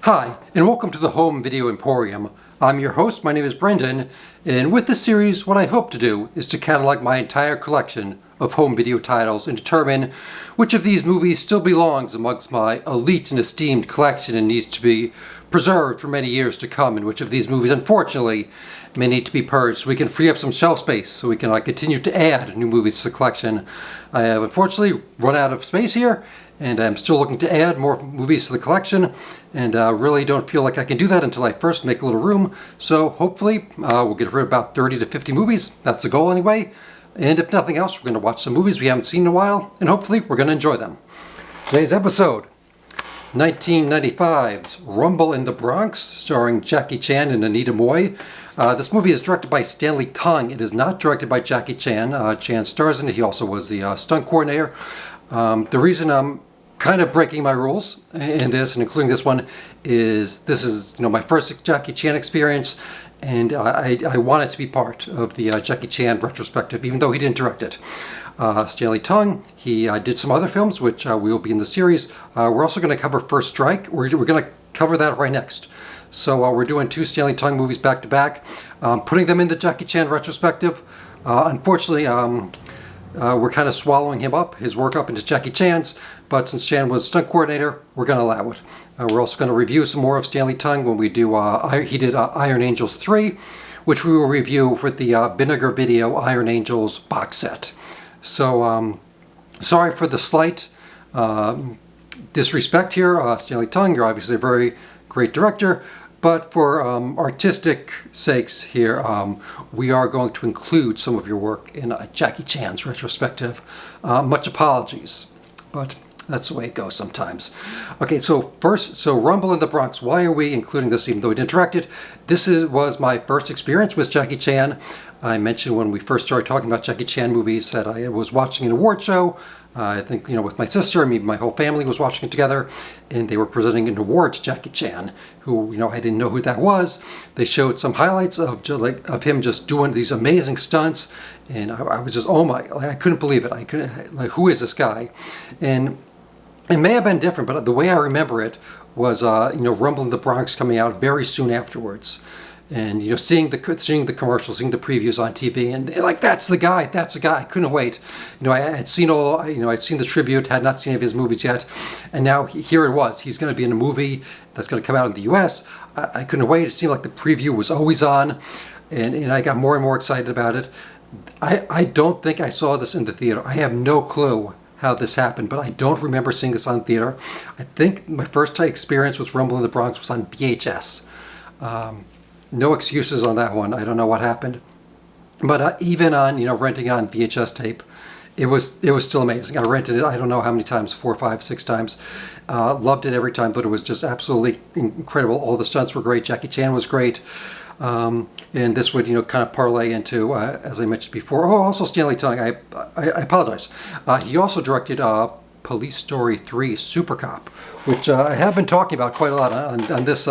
Hi, and welcome to the Home Video Emporium. I'm your host, my name is Brendan, and with this series, what I hope to do is to catalog my entire collection of home video titles and determine which of these movies still belongs amongst my elite and esteemed collection and needs to be preserved for many years to come, and which of these movies, unfortunately, may need to be purged so we can free up some shelf space so we can continue to add new movies to the collection. I have unfortunately run out of space here, and I'm still looking to add more movies to the collection, and really don't feel like I can do that until I first make a little room. So hopefully we'll get rid of about 30 to 50 movies. That's the goal anyway. And if nothing else, we're going to watch some movies we haven't seen in a while, and hopefully we're going to enjoy them. Today's episode, 1995's Rumble in the Bronx, starring Jackie Chan and Anita Mui. This movie is directed by Stanley Tong. It is not directed by Jackie Chan. Chan stars in it. He also was the stunt coordinator. The reason I'm kind of breaking my rules in this, and including this one, is this is my first Jackie Chan experience, and I want it to be part of the Jackie Chan retrospective, even though he didn't direct it. Stanley Tong, he did some other films, which will be in the series. We're also going to cover First Strike. We're going to cover that right next. So we're doing two Stanley Tong movies back to back, putting them in the Jackie Chan retrospective. Unfortunately, we're kind of swallowing him up, his work up into Jackie Chan's, but since Chan was stunt coordinator, we're going to allow it. We're also going to review some more of Stanley Tong when we do, he did Iron Angels 3, which we will review for the Vinegar Video Iron Angels box set. So, sorry for the slight disrespect here. Stanley Tong, you're obviously a very great director, but for artistic sakes here, we are going to include some of your work in Jackie Chan's retrospective. Much apologies, but that's the way it goes sometimes. Okay, so first, Rumble in the Bronx. Why are we including this even though we didn't direct it? This was my first experience with Jackie Chan. I mentioned when we first started talking about Jackie Chan movies that I was watching an award show. I think, with my sister, my whole family was watching it together, and they were presenting an award to Jackie Chan, who, I didn't know who that was. They showed some highlights of him just doing these amazing stunts, and I was just, oh my, I couldn't believe it. I couldn't, who is this guy? And it may have been different, but the way I remember it was, Rumble in the Bronx coming out very soon afterwards. And seeing the commercials, seeing the previews on TV, and that's the guy. I couldn't wait. I had seen I'd seen the tribute, had not seen any of his movies yet, and now here it was. He's going to be in a movie that's going to come out in the U.S. I couldn't wait. It seemed like the preview was always on, and I got more and more excited about it. I don't think I saw this in the theater. I have no clue how this happened, but I don't remember seeing this on theater. I think my first experience with Rumble in the Bronx was on VHS. No excuses on that one. I don't know what happened, but even on renting it on VHS tape, it was still amazing. I rented it, I don't know how many times, 4, 5, 6 times. Loved it every time. Thought it was just absolutely incredible. All the stunts were great. Jackie Chan was great, and this would kind of parlay into, as I mentioned before. Oh, also Stanley Tong. I apologize. He also directed Police Story 3 Super Cop, which I have been talking about quite a lot on this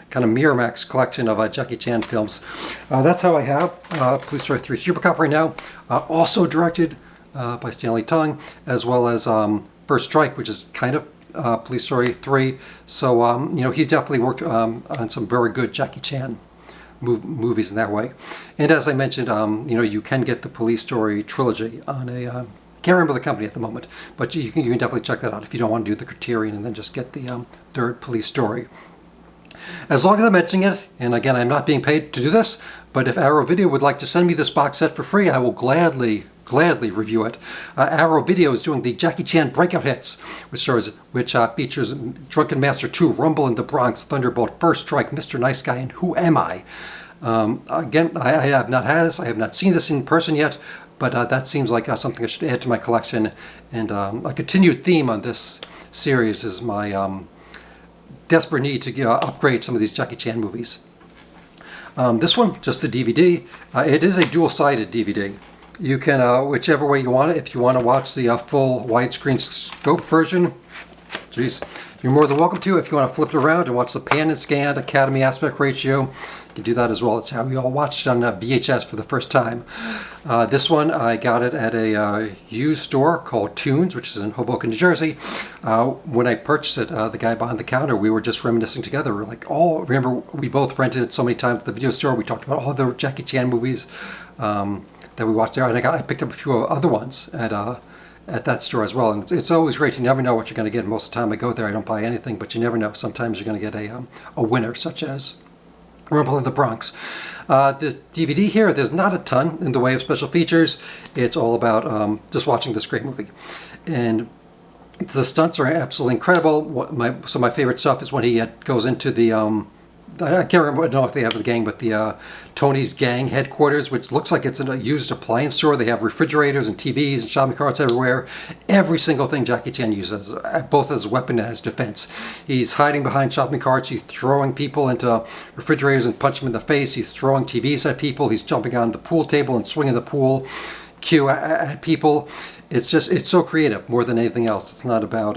kind of Miramax collection of Jackie Chan films. That's how I have Police Story 3 Super Cop right now. Also directed by Stanley Tong, as well as First Strike, which is kind of Police Story 3. So, he's definitely worked on some very good Jackie Chan movies in that way. And as I mentioned, you can get the Police Story trilogy on a... can't remember the company at the moment, but you can definitely check that out if you don't want to do the Criterion and then just get the third Police Story. As long as I'm mentioning it, and again, I'm not being paid to do this, but if Arrow Video would like to send me this box set for free, I will gladly review it. Arrow Video is doing the Jackie Chan Breakout Hits, which features Drunken Master 2, Rumble in the Bronx, Thunderbolt, First Strike, Mr. Nice Guy, and Who Am I? Again, I have not had this. I have not seen this in person yet, but that seems like something I should add to my collection. And a continued theme on this series is my desperate need to upgrade some of these Jackie Chan movies. This one, just a DVD. It is a dual-sided DVD. You can, whichever way you want it, if you want to watch the full widescreen scope version, geez, You're more than welcome to. If you want to flip it around and watch the pan and scan Academy aspect ratio, you can do that as well. It's how we all watched it on VHS for the first time. This one, I got it at a used store called Tunes, which is in Hoboken, New Jersey. When I purchased it, the guy behind the counter, we were just reminiscing together. We were like, oh, remember we both rented it so many times at the video store. We talked about all the Jackie Chan movies that we watched there. And I picked up a few other ones at that store as well. And it's always great. You never know what you're going to get. Most of the time I go there, I don't buy anything, but you never know. Sometimes you're going to get a winner, such as Rumble in the Bronx. This DVD here, there's not a ton in the way of special features. It's all about just watching this great movie. And the stunts are absolutely incredible. Some of my favorite stuff is when he goes into the I can't remember, I don't know if they have the gang, but the Tony's gang headquarters, which looks like it's a used appliance store. They have refrigerators and TVs and shopping carts everywhere. Every single thing Jackie Chan uses, both as a weapon and as defense. He's hiding behind shopping carts. He's throwing people into refrigerators and punching them in the face. He's throwing TVs at people. He's jumping on the pool table and swinging the pool cue at people. It's so creative more than anything else. It's not about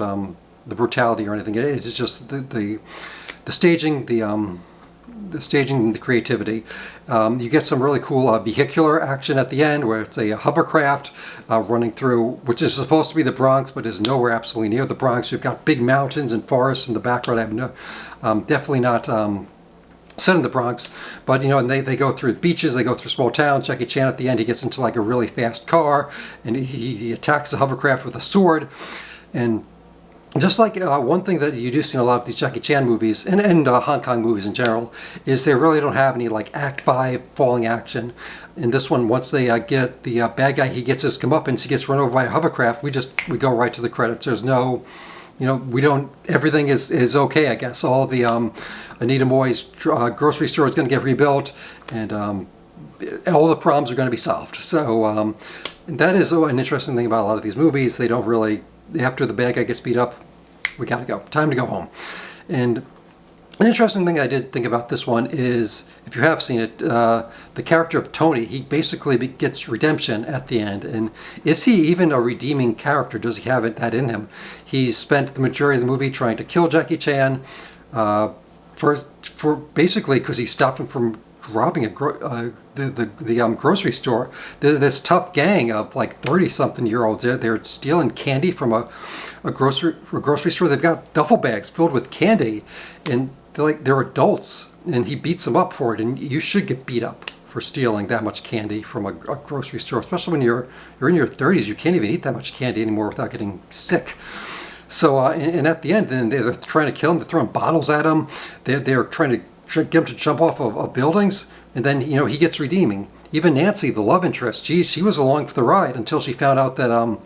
the brutality or anything. It's just the staging, the staging and the creativity. You get some really cool vehicular action at the end, where it's a hovercraft running through, which is supposed to be the Bronx, but is nowhere absolutely near the Bronx. You've got big mountains and forests in the background. I have definitely not set in the Bronx, but and they go through beaches, they go through small towns. Jackie Chan at the end, he gets into like a really fast car, and he attacks the hovercraft with a sword. And just like one thing that you do see in a lot of these Jackie Chan movies, and Hong Kong movies in general, is they really don't have any like Act 5 falling action. In this one, once they get the bad guy, he gets his comeuppance, he gets run over by a hovercraft, we go right to the credits. There's no, we don't, everything is okay, I guess. All the Anita Moy's grocery store is going to get rebuilt, and all the problems are going to be solved. So that is an interesting thing about a lot of these movies. They don't really, after the bad guy gets beat up, we gotta go. Time to go home. And an interesting thing I did think about this one is, if you have seen it, the character of Tony, he basically gets redemption at the end. And is he even a redeeming character? Does he have that in him? He spent the majority of the movie trying to kill Jackie Chan for basically because he stopped him from robbing the grocery store. This tough gang of like 30-something-year-olds, they're stealing candy from a grocery store. They've got duffel bags filled with candy, and they're adults, and he beats them up for it. And you should get beat up for stealing that much candy from a grocery store, especially when you're in your 30s. You can't even eat that much candy anymore without getting sick. So and at the end, then they're trying to kill him. They're throwing bottles at him. They're trying to get him to jump off of buildings, and then he gets redeeming. Even Nancy, the love interest, she was along for the ride until she found out that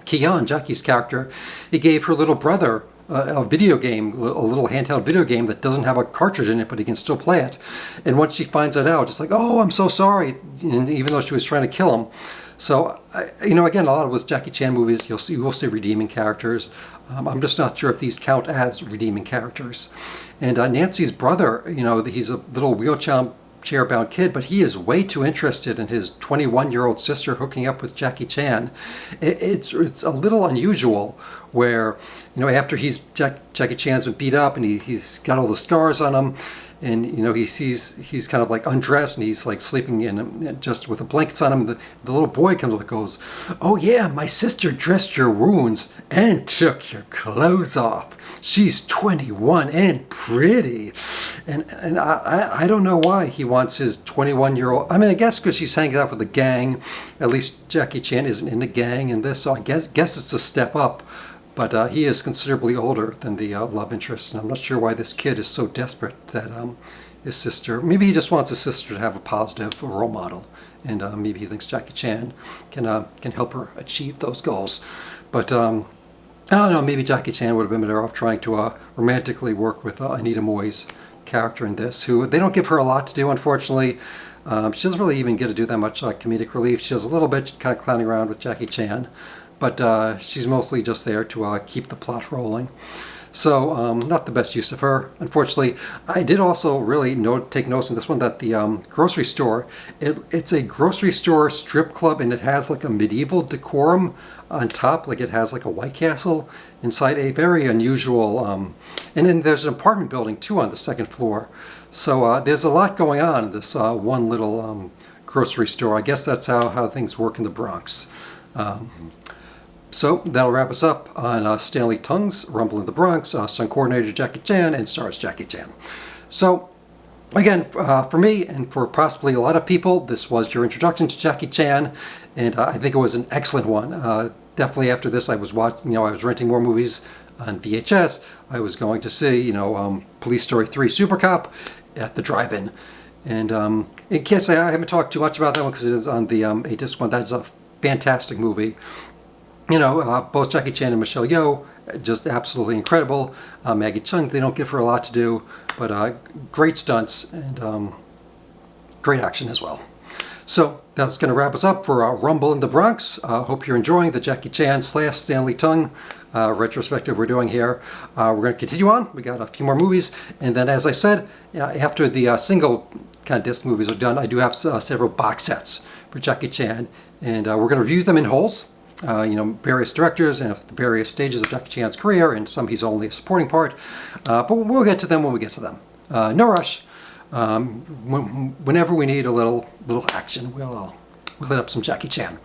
Keon, Jackie's character, he gave her little brother a video game, a little handheld video game that doesn't have a cartridge in it, but he can still play it. And once she finds that out, it's like, oh, I'm so sorry, and even though she was trying to kill him. So, again, a lot of with Jackie Chan movies, you will see redeeming characters. I'm just not sure if these count as redeeming characters. And Nancy's brother, he's a little wheelchair-bound kid, but he is way too interested in his 21-year-old sister hooking up with Jackie Chan. It's a little unusual where, after Jackie Chan's been beat up and he's got all the scars on him, and he's kind of like undressed, and he's like sleeping in just with the blankets on him. The little boy comes up and goes, "Oh yeah, my sister dressed your wounds and took your clothes off. She's 21 and pretty." And I don't know why he wants his 21-year-old. I mean, I guess because she's hanging out with the gang. At least Jackie Chan isn't in the gang in this, so I guess it's a step up. But he is considerably older than the love interest, and I'm not sure why this kid is so desperate that his sister, maybe he just wants his sister to have a positive role model, and maybe he thinks Jackie Chan can help her achieve those goals. But I don't know, maybe Jackie Chan would have been better off trying to romantically work with Anita Moy's character in this, who they don't give her a lot to do, unfortunately. She doesn't really even get to do that much comedic relief. She does a little bit kind of clowning around with Jackie Chan. But she's mostly just there to keep the plot rolling. So not the best use of her, unfortunately. I did also really take notice in this one that the grocery store, it's a grocery store strip club, and it has like a medieval decorum on top, like it has like a White Castle inside, a very unusual, and then there's an apartment building too on the second floor. So there's a lot going on in this one little grocery store. I guess that's how things work in the Bronx. So that'll wrap us up on Stanley Tong's Rumble in the Bronx, stunt coordinator Jackie Chan, and stars Jackie Chan. So again, for me and for possibly a lot of people, this was your introduction to Jackie Chan, and I think it was an excellent one. Definitely after this, I was watching, I was renting more movies on VHS. I was going to see, Police Story 3 Super Cop at the drive-in. And in case I haven't talked too much about that one because it is on the A-Disc one, that's a fantastic movie. Both Jackie Chan and Michelle Yeoh, just absolutely incredible. Maggie Cheung, they don't give her a lot to do, but great stunts and great action as well. So that's going to wrap us up for our Rumble in the Bronx. Hope you're enjoying the Jackie Chan / Stanley Tong retrospective we're doing here. We're going to continue on. We got a few more movies, and then as I said, after the single kind of disc movies are done, I do have several box sets for Jackie Chan, and we're going to review them in wholes. Various directors and the various stages of Jackie Chan's career, and some he's only a supporting part. But we'll get to them when we get to them. No rush. Whenever we need a little action, we'll hit up some Jackie Chan.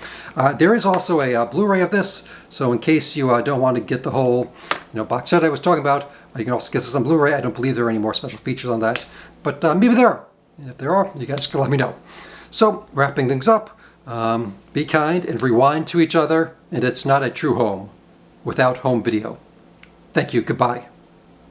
There is also a Blu-ray of this, so in case you don't want to get the whole box set I was talking about, you can also get this on Blu-ray. I don't believe there are any more special features on that, but maybe there are. And if there are, you guys can let me know. So, wrapping things up, be kind and rewind to each other, and it's not a true home without home video. Thank you. Goodbye.